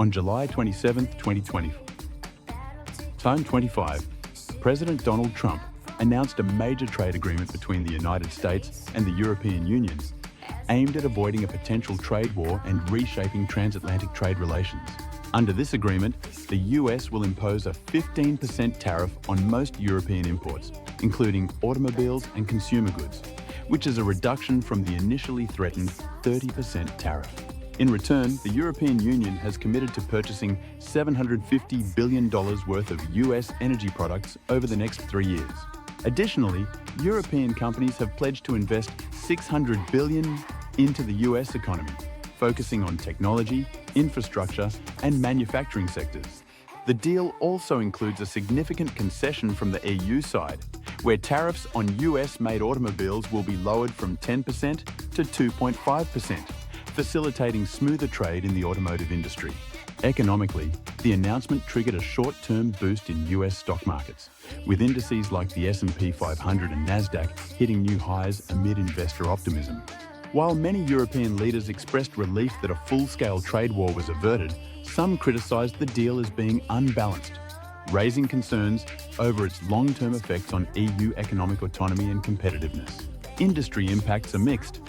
On July 27, 2020, Time 25, President Donald Trump announced a major trade agreement between the United States and the European Union aimed at avoiding a potential trade war and reshaping transatlantic trade relations. Under this agreement, the US will impose a 15% tariff on most European imports, including automobiles and consumer goods, which is a reduction from the initially threatened 30% tariff. In return, the European Union has committed to purchasing $750 billion worth of US energy products over the next 3 years. Additionally, European companies have pledged to invest $600 billion into the US economy, focusing on technology, infrastructure, and manufacturing sectors. The deal also includes a significant concession from the EU side, where tariffs on US-made automobiles will be lowered from 10% to 2.5%, facilitating smoother trade in the automotive industry. Economically, the announcement triggered a short-term boost in US stock markets, with indices like the S&P 500 and Nasdaq hitting new highs amid investor optimism. While many European leaders expressed relief that a full-scale trade war was averted, some criticized the deal as being unbalanced, raising concerns over its long-term effects on EU economic autonomy and competitiveness. Industry impacts are mixed.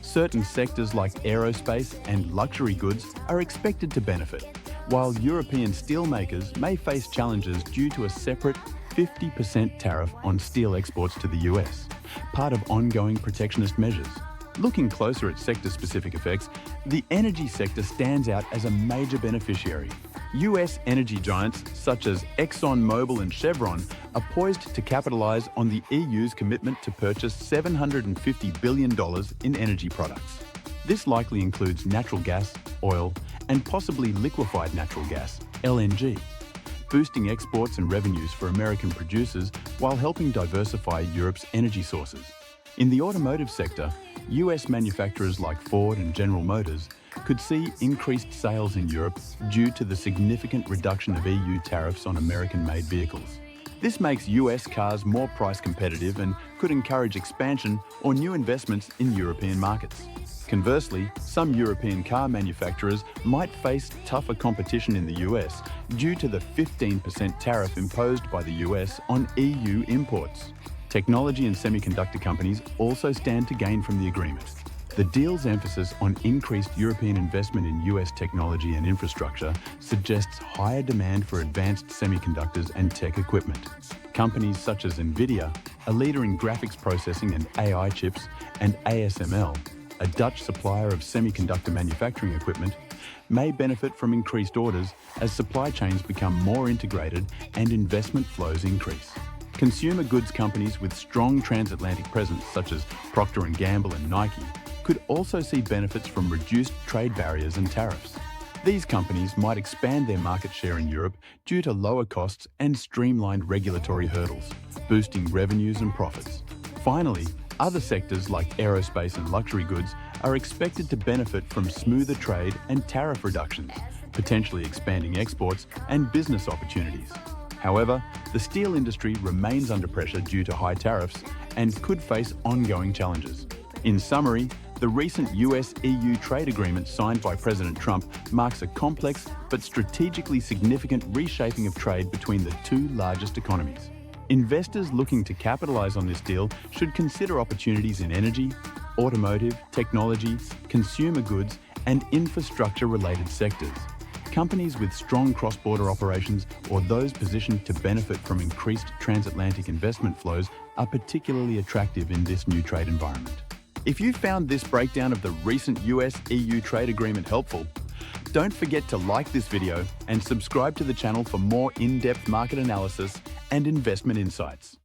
Certain sectors like aerospace and luxury goods are expected to benefit, while European steelmakers may face challenges due to a separate 50% tariff on steel exports to the US, part of ongoing protectionist measures. Looking closer at sector-specific effects, the energy sector stands out as a major beneficiary. US energy giants such as ExxonMobil and Chevron are poised to capitalize on the EU's commitment to purchase $750 billion in energy products. This likely includes natural gas, oil, and possibly liquefied natural gas, LNG, boosting exports and revenues for American producers while helping diversify Europe's energy sources. In the automotive sector, US manufacturers like Ford and General Motors could see increased sales in Europe due to the significant reduction of EU tariffs on American-made vehicles. This makes US cars more price competitive and could encourage expansion or new investments in European markets. Conversely, some European car manufacturers might face tougher competition in the US due to the 15% tariff imposed by the US on EU imports. Technology and semiconductor companies also stand to gain from the agreement. The deal's emphasis on increased European investment in US technology and infrastructure suggests higher demand for advanced semiconductors and tech equipment. Companies such as NVIDIA, a leader in graphics processing and AI chips, and ASML, a Dutch supplier of semiconductor manufacturing equipment, may benefit from increased orders as supply chains become more integrated and investment flows increase. Consumer goods companies with strong transatlantic presence such as Procter & Gamble and Nike could also see benefits from reduced trade barriers and tariffs. These companies might expand their market share in Europe due to lower costs and streamlined regulatory hurdles, boosting revenues and profits. Finally, other sectors like aerospace and luxury goods are expected to benefit from smoother trade and tariff reductions, potentially expanding exports and business opportunities. However, the steel industry remains under pressure due to high tariffs and could face ongoing challenges. In summary, the recent US-EU trade agreement signed by President Trump marks a complex but strategically significant reshaping of trade between the two largest economies. Investors looking to capitalize on this deal should consider opportunities in energy, automotive, technology, consumer goods, and infrastructure-related sectors. Companies with strong cross-border operations or those positioned to benefit from increased transatlantic investment flows are particularly attractive in this new trade environment. If you found this breakdown of the recent US-EU trade agreement helpful, don't forget to like this video and subscribe to the channel for more in-depth market analysis and investment insights.